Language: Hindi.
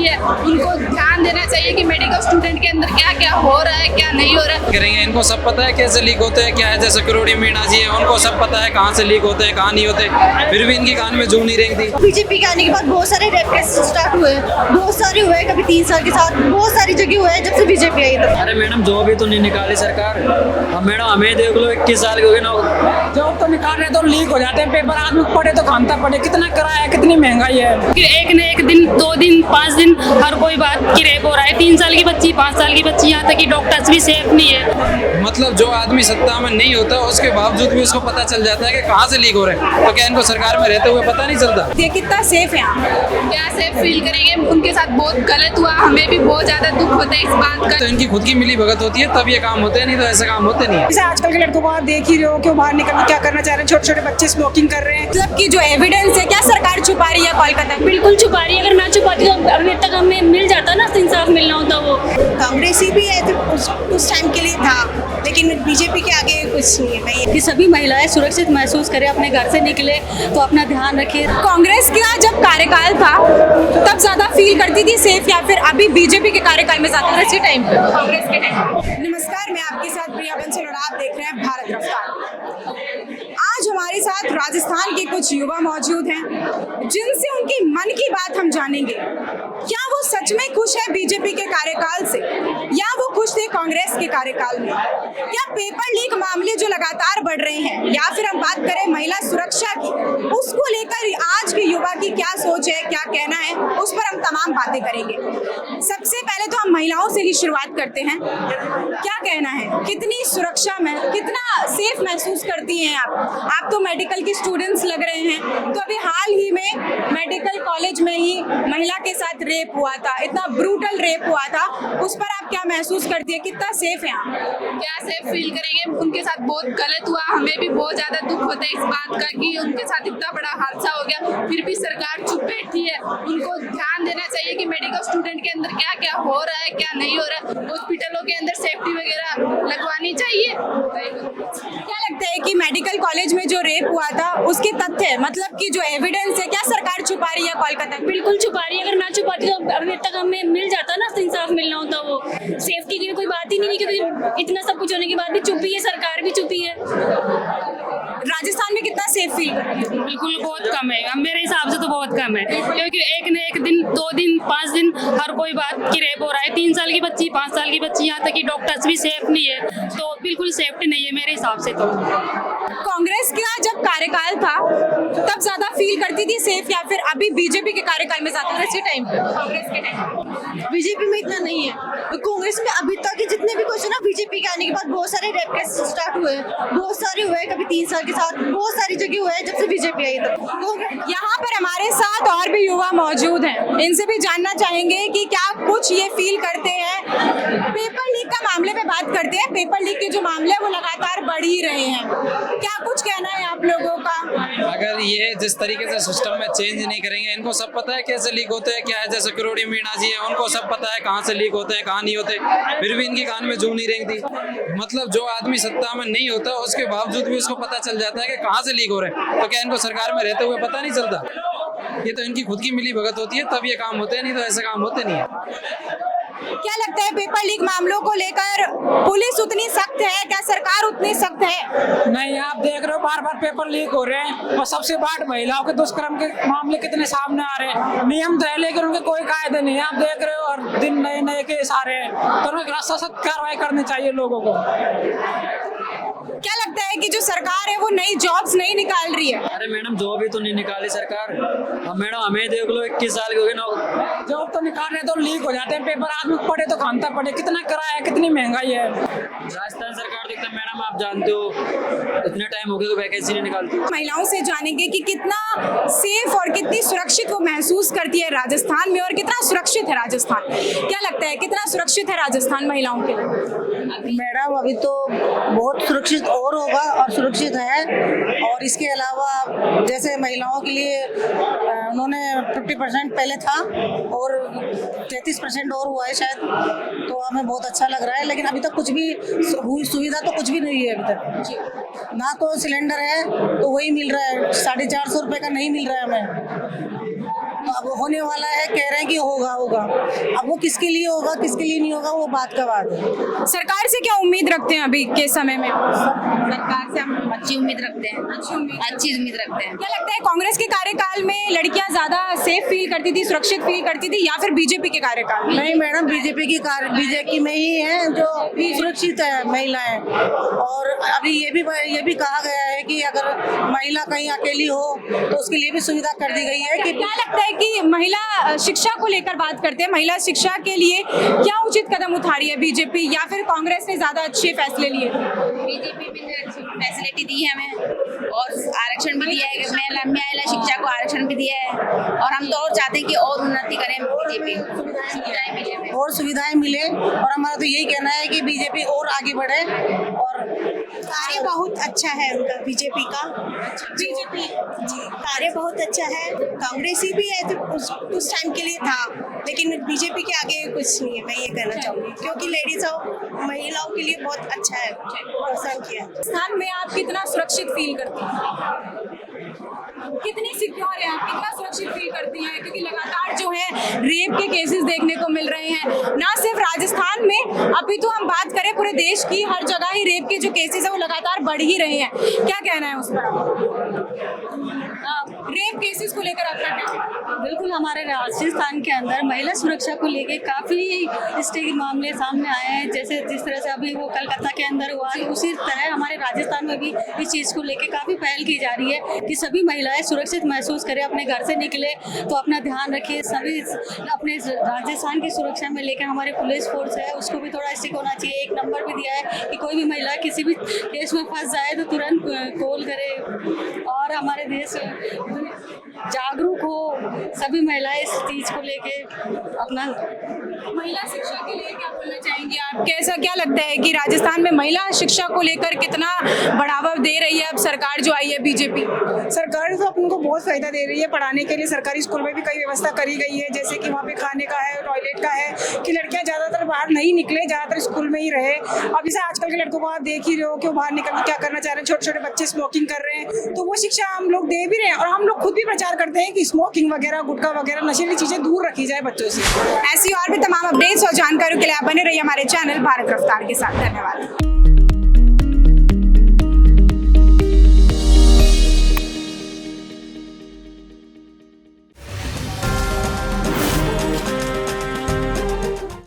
है, उनको ध्यान देना चाहिए कि मेडिकल स्टूडेंट के अंदर क्या क्या हो रहा है, क्या नहीं हो रहा है। करेंगे, इनको सब पता है कैसे लीक होते हैं, क्या है। जैसे करोड़ी मीणा जी है, उनको सब पता है कहाँ से लीक होते हैं, कहाँ नहीं होते, फिर भी इनकी कान में जू नहीं रेंगती। बीजेपी के आने के बाद बहुत सारे रेप केस स्टार्ट हुए, बहुत सारे हुए, कभी 3 साल के साथ बहुत सारी जगह हुए जब से बीजेपी आई तब। अरे मैडम जॉब ही तो नहीं निकाली सरकार। अब मैडम हमें देख लो 21 साल के हो गए ना, जॉब तो निकाल रहे तो लीक हो जाते हैं पेपर। आदमी पढ़े तो खानता पड़े, कितना किराया, कितनी महंगाई है। फिर एक न एक दिन, 2 दिन, 5 दिन हर कोई बात की रेप हो रहा है। 3 साल की बच्ची, 5 साल की बच्ची, यहाँ तक कि डॉक्टर्स भी सेफ नहीं है। मतलब जो आदमी सत्ता में नहीं होता उसके बावजूद भी उसको पता चल जाता है कि कहाँ से लीक हो रहे हैं, तो क्या इनको सरकार में रहते हुए पता नहीं चलता? ये कितना सेफ है यहाँ, क्या सेफ फील करेंगे? उनके साथ बहुत गलत हुआ, हमें भी बहुत ज्यादा दुख होता है इस बात का। तो इनकी खुद की मिली भगत होती है तब ये काम होते हैं, नहीं तो ऐसे काम होते नहीं है। जैसे आजकल के लड़कों को आप देख ही रहे हो कि वो बाहर निकल क्या करना चाह रहे हैं, छोटे छोटे बच्चे स्मोकिंग कर रहे हैं। मतलब कि जो एविडेंस है क्या सरकार छुपा रही है कोलकाता में? बिल्कुल छुपा रही है। अगर ना छुपाती तो अभी तक हमें मिल जाता ना, इंसाफ मिलना होता वो। कांग्रेसी भी है तो उस टाइम के लिए था, लेकिन बीजेपी के आगे कुछ नहीं है। कि सभी महिलाएं सुरक्षित महसूस करें, अपने घर से निकले तो अपना ध्यान रखें। कांग्रेस का जब कार्यकाल था तब ज्यादा फील करती थी सेफ, या फिर अभी बीजेपी के कार्यकाल में ज्यादा इसी टाइम पे कांग्रेस के टाइम? नमस्कार, मैं आपके साथ प्रिया बंसल और आप देख रहे हैं भारत रफ्तार। आज हमारे साथ राजस्थान के कुछ युवा मौजूद हैं जिनसे उनकी मन की बात हम जानेंगे। क्या वो सच में खुश है बीजेपी के कार्यकाल से, या वो खुश थे कांग्रेस के कार्यकाल में? क्या पेपर लीक मामले जो लगातार बढ़ रहे हैं, या फिर हम बात करें महिला सुरक्षा की, उसको लेकर आज के युवा की क्या सोच है, क्या कहना है, उस पर हम तमाम बातें करेंगे। सबसे पहले तो हम महिलाओं से ही शुरुआत करते हैं। क्या कहना है, कितनी सुरक्षा में, कितना सेफ महसूस करती हैं आप तो मेडिकल की स्टूडेंट्स लग रहे हैं, तो अभी हाल ही में मेडिकल कॉलेज में ही महिला के साथ रेप हुआ था, इतना ब्रूटल रेप हुआ था, उस पर आप क्या महसूस करती है, कितना सेफ है आप? क्या सेफ फील करेंगे? उनके साथ बहुत गलत हुआ, हमें भी बहुत ज्यादा दुख होता है इस बात का कि उनके साथ इतना बड़ा हादसा हो गया, फिर भी सरकार चुप बैठी है। उनको ध्यान देना चाहिए कि मेडिकल स्टूडेंट के अंदर क्या क्या हो रहा है, क्या नहीं हो रहा है, हॉस्पिटलों के अंदर सेफ्टी वगैरह लगवानी चाहिए। क्या लगता है कि मेडिकल कॉलेज में जो रेप हुआ था उसके तथ्य, मतलब कि जो एविडेंस है, क्या सरकार छुपा रही है कोलकाता में? बिल्कुल छुपा रही है। अगर ना छुपाती तो अभी तक हमें मिल जाता ना, इंसाफ मिलना होता वो। सेफ्टी की कोई बात ही नहीं, क्योंकि इतना सब कुछ होने के बाद भी चुप्पी है, सरकार भी चुप्पी है। राजस्थान में कितना सेफ फील करती है? बिल्कुल बहुत कम है, मेरे हिसाब से तो बहुत कम है, क्योंकि एक न एक दिन, 2 दिन, 5 दिन हर कोई बात की रेप हो रहा है। 3 साल की बच्ची, 5 साल की बच्ची, यहाँ तक कि डॉक्टर्स भी सेफ नहीं है, तो बिल्कुल सेफ्टी नहीं है मेरे हिसाब से। तो कांग्रेस का जब कार्यकाल था तब ज्यादा फील करती थी सेफ, या फिर अभी बीजेपी के कार्यकाल में ज्यादा इसी टाइम पे? कांग्रेस के टाइम बीजेपी में इतना नहीं है, कांग्रेस में अभी तक के जितने भी क्वेश्चन ना, बीजेपी के आने के बाद बहुत सारे रेप केस स्टार्ट हुए, बहुत सारे हुए, कभी 3 साल के साथ बहुत सारी जगह हुए जब से बीजेपी आई तब। यहाँ पर हमारे साथ और भी युवा मौजूद हैं, इनसे भी जानना चाहेंगे कि क्या कुछ ये फील करते हैं। पेपर लीक का मामले पे बात करते हैं, पेपर लीक के जो मामले वो लगातार बढ़ ही रहे हैं, क्या कुछ कहना है आप लोगों का? अगर ये जिस तरीके से सिस्टम में चेंज नहीं करेंगे, इनको सब पता है कैसे लीक होते हैं, क्या है। जैसे करोड़ी मीणा जी है, उनको सब पता है कहाँ से लीक होते हैं, कहाँ नहीं होते, फिर भी इनकी कान में जू नहीं रेंगती। मतलब जो आदमी सत्ता में नहीं होता उसके बावजूद भी उसको पता चल जाता है कि कहाँ से लीक हो रहे हैं, तो क्या इनको सरकार में रहते हुए पता नहीं चलता? ये तो इनकी खुद की मिली भगत होती है तब ये काम होते हैं, नहीं तो ऐसे काम होते नहीं है। क्या लगता है पेपर लीक मामलों को लेकर पुलिस उतनी सख्त है, क्या सरकार उतनी सख्त है? नहीं, आप देख रहे हो बार बार पेपर लीक हो रहे हैं, और सबसे बड़ा महिलाओं के दुष्कर्म के मामले कितने सामने आ रहे हैं। नियम तो है लेकिन उनके कोई कायदे नहीं है, आप देख रहे हो, और दिन नए नए केस आ रहे हैं, तो उन्हें सख्त कार्रवाई करनी चाहिए लोगों को। क्या लगता है कि जो सरकार है वो नई जॉब्स नहीं निकाल रही है? अरे मैडम जॉब ही तो नहीं निकाली सरकार। अब मैडम हमें देख लो 21 साल के हो गए ना, जॉब तो निकाल रहे तो लीक हो जाते हैं पेपर। आदमी पढ़े तो खानता पड़े, कितना किराया, कितनी महंगाई है। राजस्थान सरकार तो एकदम, मैडम आप जानते हो इतने टाइम हो गए तो वैकेंसी नहीं निकालती। महिलाओं से जानेंगे कि कितना सेफ और कितनी सुरक्षित वो महसूस करती है राजस्थान में, और कितना सुरक्षित है राजस्थान। क्या लगता है कितना सुरक्षित है राजस्थान महिलाओं के लिए? मैडम अभी तो बहुत सुरक्षित और होगा, और सुरक्षित है। और इसके अलावा जैसे महिलाओं के लिए उन्होंने 50% पहले था और 33% और हुआ है शायद, तो हमें बहुत अच्छा लग रहा है। लेकिन अभी तक कुछ भी सुविधा तो कुछ भी नहीं है अभी तक। ना तो सिलेंडर है तो वही मिल रहा है, 450 रुपये का नहीं मिल रहा है हमें। तो अब होने वाला है, कह रहे हैं कि होगा होगा। अब वो किसके लिए होगा किसके लिए नहीं होगा वो बात का बात है। सरकार से क्या उम्मीद रखते हैं अभी के समय में? सरकार से हम अच्छी उम्मीद रखते हैं, अच्छी उम्मीद रखते हैं। क्या लगता है कांग्रेस के कार्यकाल में लड़कियां ज्यादा सेफ फील करती थी, सुरक्षित फील करती थी, या फिर बीजेपी के कार्यकाल में? नहीं मैडम, बीजेपी में ही है जो सुरक्षित है महिलाएं। और अभी ये भी कहा गया है कि अगर महिला कहीं अकेली हो तो उसके लिए भी सुविधा कर दी गई है कि क्या लगता है कि महिला शिक्षा को लेकर बात करते हैं, महिला शिक्षा के लिए क्या उचित कदम उठा रही है बीजेपी, या फिर कांग्रेस ने ज्यादा अच्छे फैसले लिए? बीजेपी भी ने फैसिलिटी दी है हमें और आरक्षण भी दिया है, महिला शिक्षा को आरक्षण भी दिया है और हम तो और चाहते हैं कि और उन्नति करें बीजेपी, सुविधाएं मिले हमें। और सुविधाएं मिले। और हमारा तो यही कहना है कि बीजेपी और आगे बढ़े। और कार्य बहुत अच्छा है उनका, बीजेपी का बीजेपी कार्य बहुत अच्छा है। कांग्रेसी भी है तो उस टाइम के लिए था, लेकिन बीजेपी के आगे कुछ नहीं है, मैं ये कहना चाहूँगी, क्योंकि लेडीज और महिलाओं के लिए बहुत अच्छा है, प्रोत्साहन किया। स्थान में आप कितना सुरक्षित फील करती हैं? कितनी सिक्योर है आप, कितना सुरक्षित फील करती हैं? क्योंकि लगातार जो है रेप के केसेस देखने को मिल रहे हैं, ना सिर्फ राजस्थान में, अभी तो हम बात करें पूरे देश की, हर जगह ही रेप के जो केसेस है वो लगातार बढ़ ही रहे हैं। क्या कहना है उस पर? रेप केसेस को लेकर आपका क्या? बिल्कुल, हमारे राजस्थान के अंदर महिला सुरक्षा को लेके काफ़ी स्टेज मामले सामने आए हैं। जैसे जिस तरह से अभी वो कलकत्ता के अंदर हुआ, उसी तरह हमारे राजस्थान में भी इस चीज़ को लेके काफ़ी पहल की जा रही है कि सभी महिलाएं सुरक्षित महसूस करें, अपने घर से निकले तो अपना ध्यान रखिए। सभी अपने राजस्थान की सुरक्षा में लेकर हमारे पुलिस फोर्स है उसको भी थोड़ा स्टिक होना चाहिए। एक नंबर भी दिया है कि कोई भी महिला किसी भी केस में फंस जाए तो तुरंत कॉल करे, और हमारे देश जागरूक हो, सभी महिलाएं इस चीज को लेके अपना। महिला शिक्षा के लिए क्या बोलना चाहेंगी आप? कैसा क्या लगता है कि राजस्थान में महिला शिक्षा को लेकर कितना बढ़ावा दे रही है अब सरकार जो आई है बीजेपी? सरकार तो अपन को बहुत फायदा दे रही है। पढ़ाने के लिए सरकारी स्कूल में भी कई व्यवस्था करी गई है, जैसे कि वहाँ पे खाने का है, टॉयलेट का है, कि लड़कियाँ ज़्यादातर बाहर नहीं निकले, ज़्यादातर स्कूल में ही रहे। अब जैसे आजकल के लड़कों को आप देख ही रहे हो कि वो बाहर निकल के क्या करना चाह रहे हैं, छोटे छोटे बच्चे स्मोकिंग कर रहे हैं, तो वो शिक्षा हम लोग दे भी रहे हैं। और हम लोग खुद भी प्रचार करते हैं कि स्मोकिंग वगैरह, गुटखा वगैरह, नशीली चीज़ें दूर रखी जाए बच्चों से। ऐसी और भी तमाम अपडेट्स और जानकारियों के लिए आप बने रहिए हमारे चैनल भारत रफ्तार के साथ। धन्यवाद।